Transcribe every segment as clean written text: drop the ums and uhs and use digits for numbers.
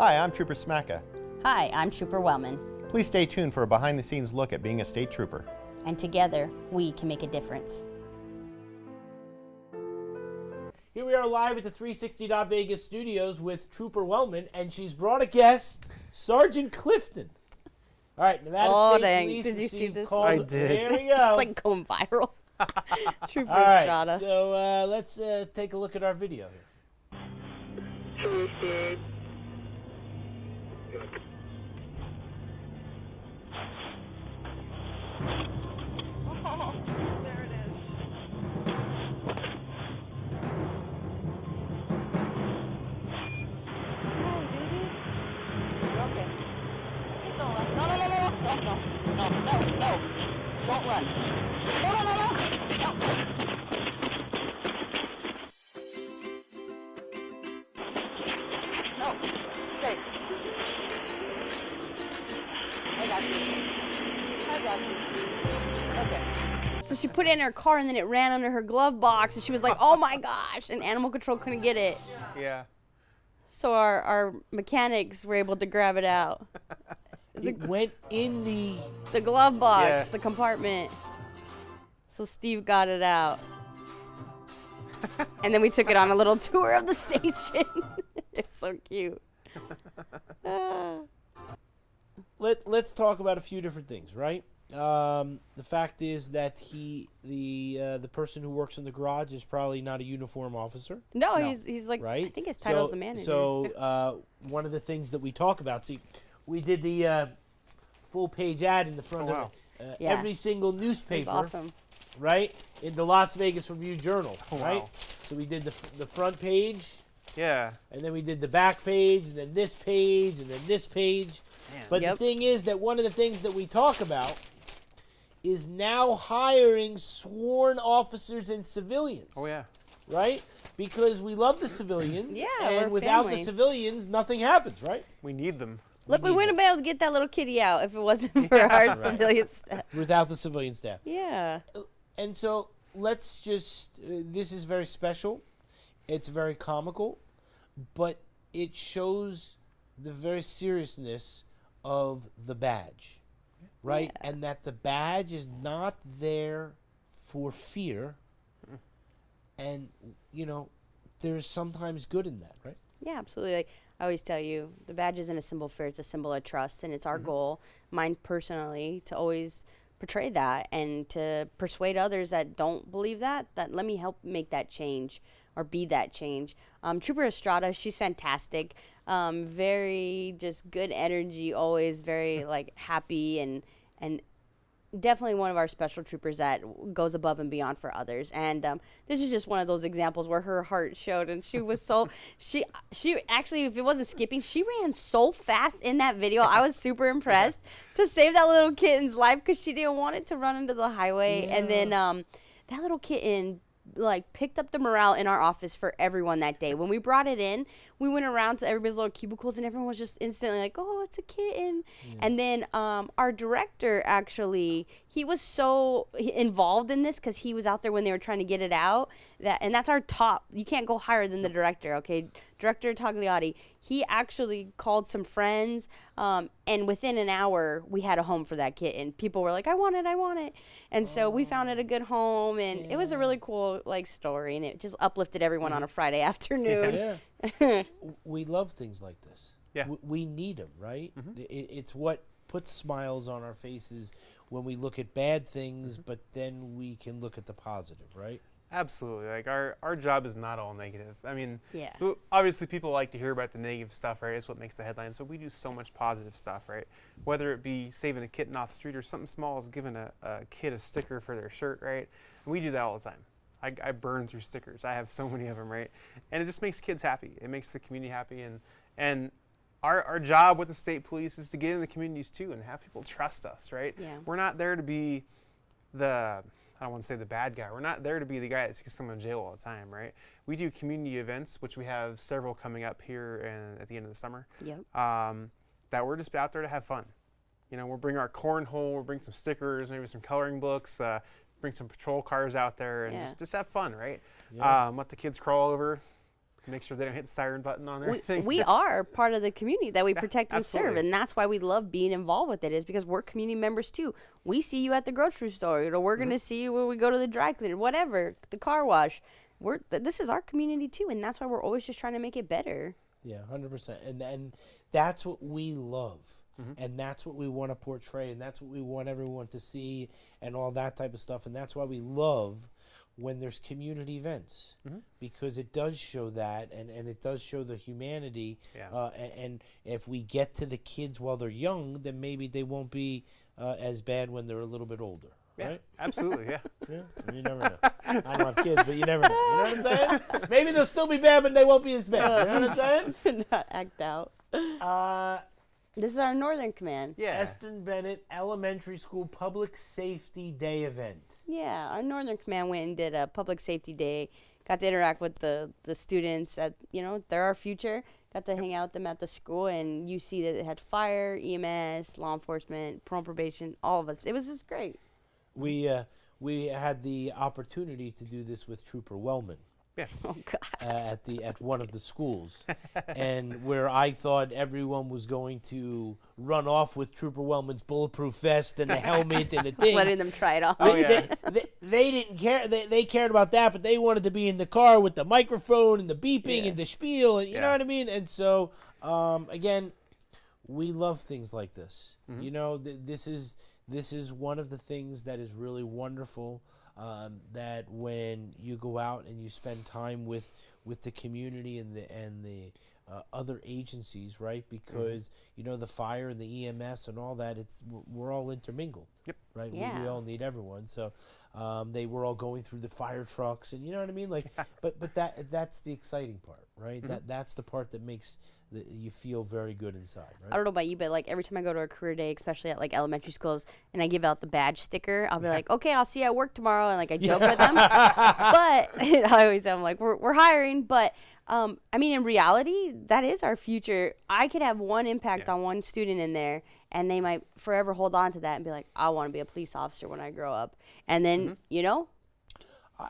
Hi, I'm Trooper Smacka. Hi, I'm Trooper Wellman, Please stay tuned for a behind-the-scenes look at being a state trooper. and together we can make a difference. Here we are live at the 360 Vegas studios with Trooper Wellman, and she's brought a guest, Sergeant Clifton. All right, Nevada Oh, State dang. Police Did you see received this calls. one? I did. There we go. It's like going viral. Trooper All right, Estrada. so let's take a look at our video here. There it is. Okay. Don't run. No, no, no, no, no, no, no, no, no. Don't run. No, no, no, no. No. No. Stay. I got you. I got you. Okay. So she put it in her car and then it ran under her glove box and she was like, oh my gosh, and animal control couldn't get it. Yeah. So our mechanics were able to grab it out. It went in The glove box, Yeah. the compartment. So Steve got it out. And then we took it on a little tour of the station. It's so cute. Let's talk about a few different things, right? The fact is that the person who works in the garage is probably not a uniform officer, No, he's like, right? I think his title's the manager. So one of the things that we talk about, see, we did the full page ad in the front Oh, wow. of Yeah. every single It's newspaper, awesome. right? In the Las Vegas Review Journal, Oh, right? wow. So we did the front page, Yeah. and then we did the back page, and then this page, and then this page. Man. But Yep. the thing is that one of the things that we talk about is now hiring sworn officers and civilians, Oh yeah. right? Because we love the civilians, Yeah, and we're without the family. civilians, nothing happens, right? We need them. Look, we need wouldn't have been able to get that little kitty out if it wasn't for our civilian staff. Without the civilian staff. Yeah. And so let's just, this is very special. It's very comical, but it shows the very seriousness of the badge, right? Yeah. And that the badge is not there for fear. And, you know, there's sometimes good in that, right? Yeah, absolutely. Like I always tell you, the badge isn't a symbol of fear, it's a symbol of trust. And it's our goal, mine personally, to always portray that and to persuade others that don't believe that let me help make that change or be that change. Trooper Estrada, she's fantastic. Very just good energy, always very like happy and definitely one of our special troopers that goes above and beyond for others. And this is just one of those examples where her heart showed, and she was so she actually, if it wasn't skipping, she ran so fast in that video. I was super impressed to save that little kitten's life because she didn't want it to run into the highway. And then that little kitten like picked up the morale in our office for everyone that day. When we brought it in, we went around to everybody's little cubicles and everyone was just instantly like, oh, it's a kitten. And then our director, actually, he was so involved in this because he was out there when they were trying to get it out, and that's our top. You can't go higher than the director, okay? Director Tagliotti, he actually called some friends, and within an hour, we had a home for that kitten. People were like, I want it. And so we found it a good home, and it was a really cool like story, and it just uplifted everyone on a Friday afternoon. Yeah. We love things like this. Yeah. We need them, right? It's what puts smiles on our faces when we look at bad things, but then we can look at the positive, right? Absolutely. Like our job is not all negative. I mean, Yeah. obviously people like to hear about the negative stuff, right? It's what makes the headlines. So we do so much positive stuff, right? Whether it be saving a kitten off the street or something small as giving a kid a sticker for their shirt, right? And we do that all the time. I burn through stickers. I have so many of them, right? And it just makes kids happy. It makes the community happy. And our job with the state police is to get in the communities too and have people trust us, right? Yeah. We're not there to be I don't want to say the bad guy. We're not there to be the guy that takes someone to jail all the time, right? We do community events, which we have several coming up here at the end of the summer. Yep. That we're just out there to have fun. You know, we'll bring our cornhole, we'll bring some stickers, maybe some coloring books, bring some patrol cars out there, and Yeah. just have fun, right? Yeah. Let the kids crawl over, Make sure they don't hit the siren button on their thing. We are part of the community that we protect and serve, absolutely. and that's why we love being involved with it, is because we're community members too. We see you at the grocery store, or we're going to see you when we go to the dry cleaner, whatever, the car wash. This is our community too, and that's why we're always just trying to make it better. Yeah, 100%. And that's what we love. And that's what we want to portray, and that's what we want everyone to see, and all that type of stuff. And that's why we love when there's community events, because it does show that, and it does show the humanity. Yeah. And if we get to the kids while they're young, then maybe they won't be as bad when they're a little bit older. Yeah, Right? absolutely, yeah. Yeah, you never know. I don't have kids, but you never know. You know what I'm saying? Maybe they'll still be bad, but they won't be as bad. You know what I'm saying? Not act out. This is our Northern Command. Yeah. Eston Bennett Elementary School Public Safety Day event. Yeah, our Northern Command went and did a public safety day. Got to interact with the students at, they're our future. Got to hang out with them at the school, and you see that it had fire, EMS, law enforcement, parole probation, all of us. It was just great. We had the opportunity to do this with Trooper Wellman Yeah. Oh, God. at one of the schools, and where I thought everyone was going to run off with Trooper Wellman's bulletproof vest and the helmet and the thing. Letting them try it on. Oh, yeah. They didn't care. They cared about that, but they wanted to be in the car with the microphone and the beeping and the spiel, and you know what I mean. And so, again, we love things like this. This is one of the things that is really wonderful. That when you go out and you spend time with the community and the other agencies, right? Because the fire and the EMS and all that, we're all intermingled. Yep. Right. Yeah. We all need everyone. So they were all going through the fire trucks, and you know what I mean. Like, but that's the exciting part, right? That's the part that makes you feel very good inside, right? I don't know about you, but like every time I go to a career day, especially at like elementary schools, and I give out the badge sticker, I'll be like, okay, I'll see you at work tomorrow, and like I joke with them. But I always I'm like, we're hiring, but I mean, in reality, that is our future. I could have one impact on one student in there, and they might forever hold on to that and be like, I want to be a police officer when I grow up. And then,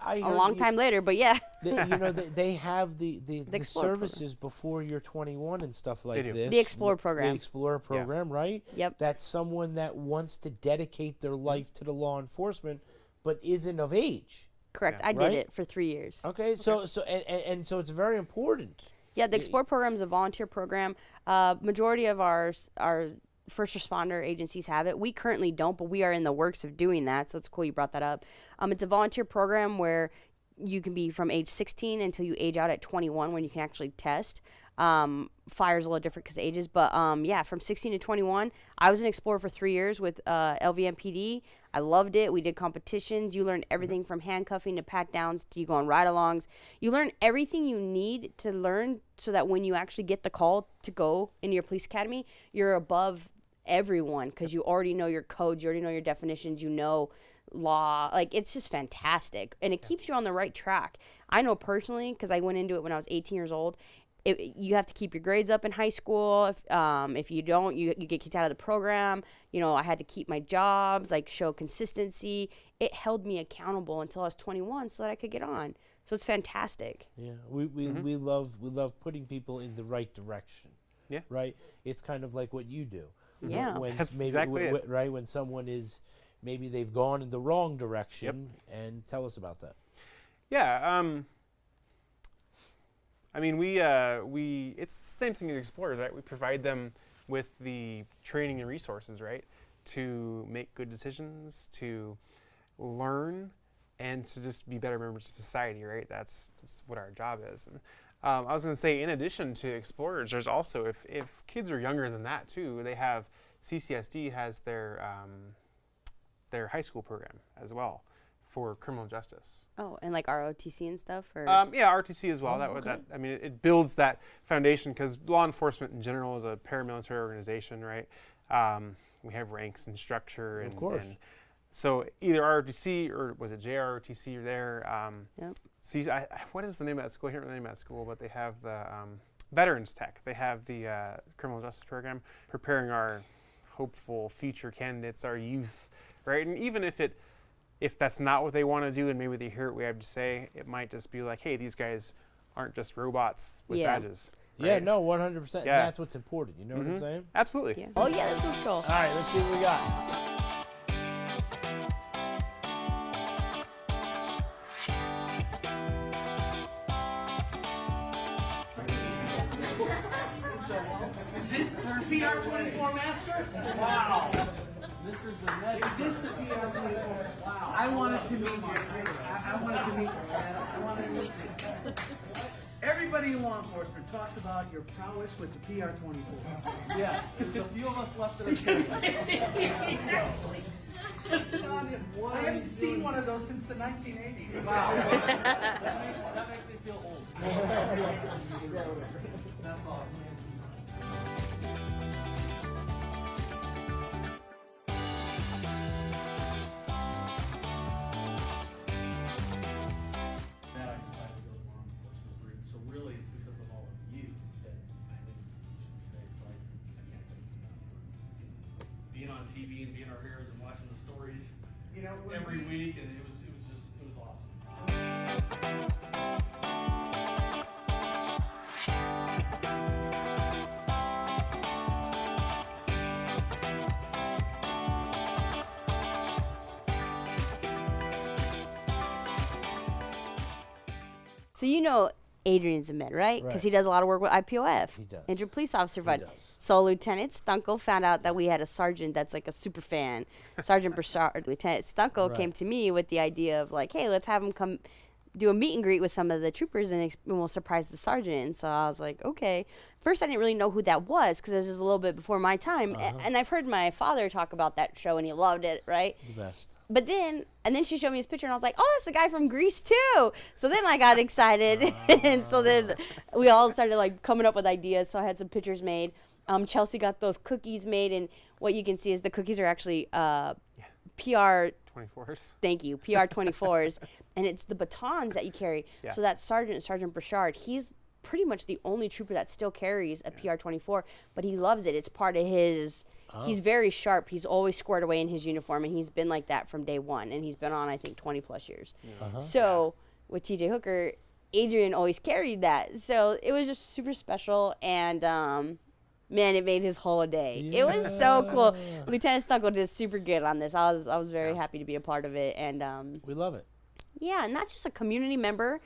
I a heard long time later, but yeah. they have the Explorer services before you're 21 and stuff like do. this. The Explorer program. The Explorer program, right? Yep. That's someone that wants to dedicate their life to the law enforcement, but isn't of age. Correct. Yeah. I did Right? it for 3 years. Okay, so so it's very important. Yeah, the Explore program is a volunteer program. Majority of our first responder agencies have it. We currently don't, but we are in the works of doing that. So it's cool you brought that up. It's a volunteer program where you can be from age 16 until you age out at 21 when you can actually test. Fire's a little different because ages, but yeah, from 16 to 21, I was an Explorer for 3 years with LVMPD. I loved it. We did competitions. You learned everything from handcuffing to pat downs to you go on ride-alongs. You learn everything you need to learn so that when you actually get the call to go into your police academy, you're above everyone because you already know your codes, you already know your definitions, you know law. Like, it's just fantastic, and it keeps you on the right track. I know personally because I went into it when I was 18 years old. You have to keep your grades up in high school. If you don't, you get kicked out of the program. I had to keep my jobs, like show consistency. It held me accountable until I was 21 so that I could get on. So it's fantastic. Yeah, we love putting people in the right direction. Yeah. Right. It's kind of like what you do. Yeah. When That's maybe exactly it. right when someone is maybe they've gone in the wrong direction, and tell us about that. Yeah. I mean, we it's the same thing as Explorers, right? We provide them with the training and resources, right, to make good decisions, to learn, and to just be better members of society, right? That's what our job is. And I was going to say, in addition to Explorers, there's also, if kids are younger than that too, they have CCSD has their high school program as well for criminal justice. Oh, and like ROTC and stuff? Or Yeah, RTC as well. okay. It builds that foundation because law enforcement in general is a paramilitary organization, right? We have ranks and structure, and Of course. and so either ROTC or was it JROTC there? Yep. What is the name of that school? I can't remember the name of that school, but they have the Veterans Tech. They have the criminal justice program preparing our hopeful future candidates, our youth, right? And even if that's not what they want to do and maybe they hear what we have to say, it might just be like, hey, these guys aren't just robots with Yeah. badges. Yeah, right? no, 100%. Yeah. And that's what's important. You know what I'm Mhm. saying? Absolutely. Yeah. Oh yeah, this was cool. All right, let's see what we got. Is this PR24 Master? Wow. Mr. Zanetti. Is this the PR24? Wow. I wanted to meet you. I wanted to meet you, man. I wanted to meet you. Everybody in law enforcement talks about your prowess with the PR24. Yes, there's a few of us left that are doing Exactly. I haven't seen one of those since the 1980s. Wow. that makes me feel old. That's awesome. That I decided to go to law enforcement route. So really, it's because of all of you that I'm in this position today. So I can't thank you enough for being on TV and being our heroes and watching the stories, every week. And it was awesome. So you know Adrian Zemed, right? Because he does a lot of work with IPOF. He does. Andrew Police Officer Fund. does. So Lieutenant Stunkel found out that we had a sergeant that's like a super fan. Sergeant Broussard. Lieutenant Stunkel came to me with the idea of like, hey, let's have him come do a meet and greet with some of the troopers and we'll surprise the sergeant. So I was like, okay. First, I didn't really know who that was because it was just a little bit before my time. And I've heard my father talk about that show and he loved it, right? The best. But then she showed me his picture, and I was like, "Oh, that's the guy from Grease too." So then I got excited, and so then we all started like coming up with ideas. So I had some pictures made. Chelsea got those cookies made, and what you can see is the cookies are actually PR. 24s. Thank you, PR24s, and it's the batons that you carry. Yeah. So that Sergeant Broussard, he's pretty much the only trooper that still carries a PR24, but he loves it. It's part of his. He's very sharp. He's always squared away in his uniform, and he's been like that from day one. And he's been on, I think, 20 plus years. So with TJ Hooker, Adrian always carried that. So it was just super special, and man, it made his whole day. It was so cool. Lieutenant Stunkel did super good on this. I was very happy to be a part of it, and We love it. yeah, and not just a community member.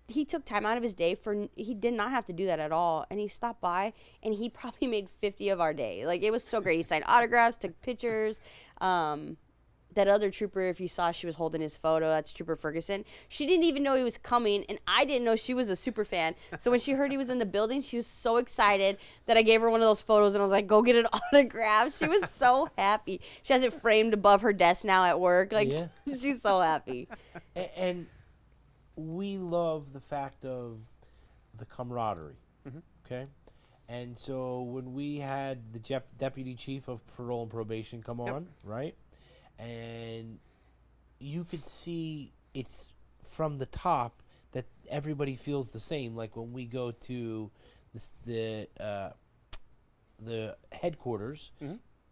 He took time out of his day he did not have to do that at all. And he stopped by and he probably made 50 of our day. Like, it was so great. He signed autographs, took pictures. That other trooper, if you saw, she was holding his photo. That's Trooper Ferguson. She didn't even know he was coming, and I didn't know she was a super fan. So when she heard he was in the building, she was so excited that I gave her one of those photos, and I was like, go get an autograph. She was so happy. She has it framed above her desk now at work. Like, Yeah. she's so happy. And we love the fact of the camaraderie, okay? And so when we had the deputy chief of parole and probation come on, right? And you could see it's from the top that everybody feels the same. Like when we go to the headquarters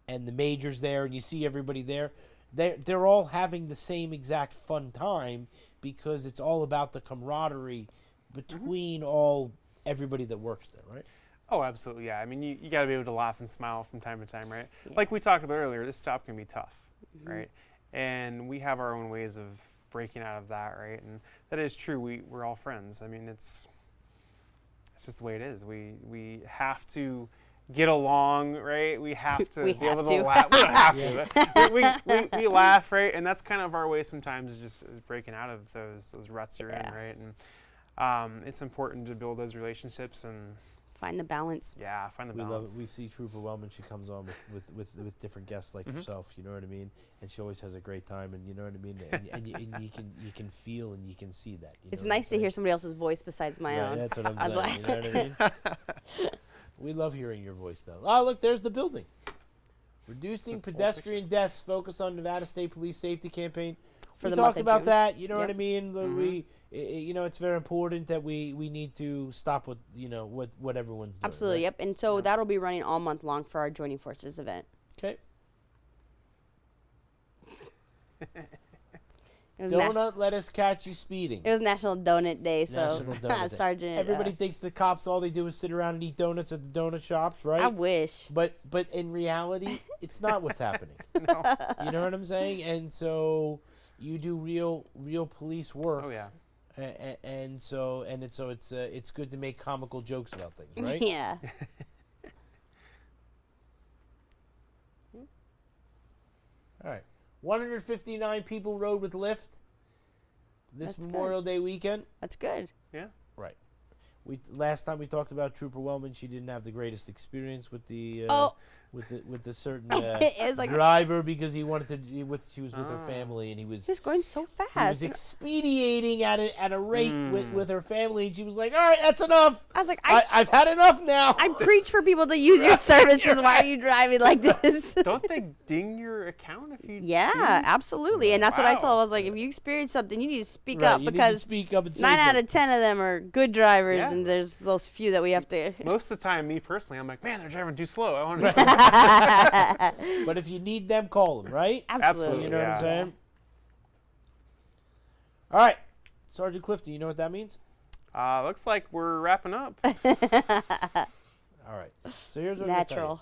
and the major's there and you see everybody there, they're all having the same exact fun time because it's all about the camaraderie between everybody that works there, right? Oh, absolutely, yeah. I mean, you got to be able to laugh and smile from time to time, right? Like we talked about earlier, this job can be tough, right? And we have our own ways of breaking out of that, right? And that is true. We're all friends. I mean, it's just the way it is. We have to get along, right? We have to We be have able to. to laugh. We don't have to. But we laugh, right? And that's kind of our way sometimes, is breaking out of those ruts you're in, right? And it's important to build those relationships and Find the balance. find the We love balance. it. We see Trooper Wellman. She comes on with different guests like yourself. You know what I mean? And she always has a great time. And you know what I mean? And you can feel and you can see that. You It's know what I'm nice to saying? hear somebody else's voice besides my Right, own. that's what I'm I was saying. You know what I mean? We love hearing your voice, though. Oh, look, there's the building. Reducing pedestrian deaths. Focus on Nevada State Police Safety Campaign. For we the month talked of about June. that. You know what I Yep. mean? It's very important that we need to stop what what everyone's doing. Absolutely, right? yep. And so that'll be running all month long for our Joining Forces event. Okay. It was, Donut, let us catch you speeding. it was National Donut Day, so National Donut Day. Sergeant. Everybody thinks the cops all they do is sit around and eat donuts at the donut shops, right? I wish. But in reality, it's not what's happening. No. You know what I'm saying? And so you do real police work. Oh yeah. And it's good to make comical jokes about things, right? Yeah. All right. 159 people rode with Lyft this That's Memorial Day weekend. That's good. Yeah. Right. Last time we talked about Trooper Wellman, she didn't have the greatest experience with the Oh. with the certain It was like driver because he wanted to. She was with her Ah. family and he was. just going so He was fast. expediting at a rate with her family, and she was like, "All right, that's enough. I was like, I've had enough now." I preach for people to use your services. Why are you driving like this? Don't they ding your account if you? Yeah, absolutely. And that's what I told her. I Wow. was like, if you experience something, you need to speak Right, up you need to because speak up and say 9 out something. of 10 of them are good drivers, Yeah. and there's those few that we have to. Most of the time, me personally, I'm like, man, they're driving too slow. I want to. But if you need them, call them, right? Absolutely. You know what I'm Yeah. saying? All right, Sergeant Clifton, you know what that means? Looks like we're wrapping up. All right. So here's what I'm gonna tell you. Natural.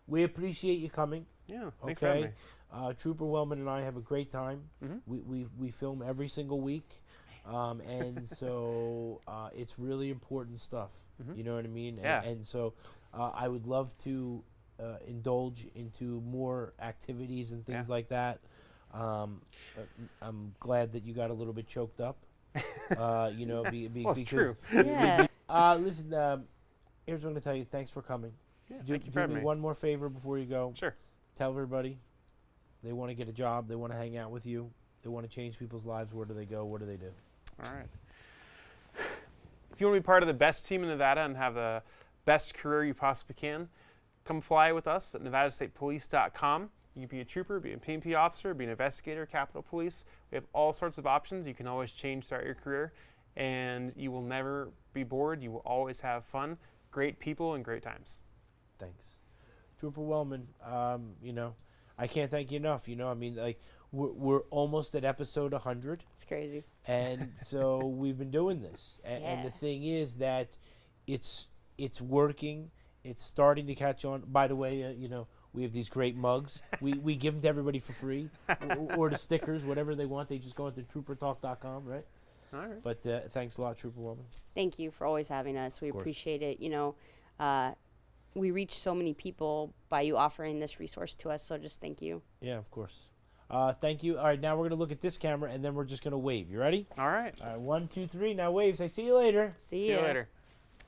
We appreciate you coming. Yeah. Thanks for having Okay. me. Trooper Wellman and I have a great time. Mhm. We film every single week, and so it's really important stuff. You know what I mean? Yeah. And so I would love to indulge into more activities and things Yeah. like that. I'm glad that you got a little bit choked up. You know, Well, it's because true. Yeah. listen. Here's what I'm gonna tell you. Thanks for coming. Yeah, Do thank you for me having me. one more favor before you go. Sure. Tell everybody they want to get a job, they want to hang out with you, they want to change people's lives. Where do they go? What do they do? All right. If you want to be part of the best team in Nevada and have the best career you possibly can, come apply with us at nevadastatepolice.com. You can be a trooper, be a PMP officer, be an investigator, Capitol Police. We have all sorts of options. You can always change throughout your career, and you will never be bored. You will always have fun, great people, and great times. Thanks, Trooper Wellman. You know, I can't thank you enough. You know, I mean, like we're almost at episode 100. It's crazy. And so we've been doing this, and the Yeah. thing is that it's working. It's starting to catch on. By the way, you know, we have these great mugs. we give them to everybody for free, or the stickers, whatever they want. They just go into troopertalk.com, right? All right. But thanks a lot, Trooper Woman. Thank you for always having us. We Of course. appreciate it. You know, we reach so many people by you offering this resource to us. So just thank you. Yeah, of course. Thank you. All right, now we're gonna look at this camera, and then we're just gonna wave. You ready? All right. All right, 1, 2, 3. Now waves. I see you later. See See ya. you later.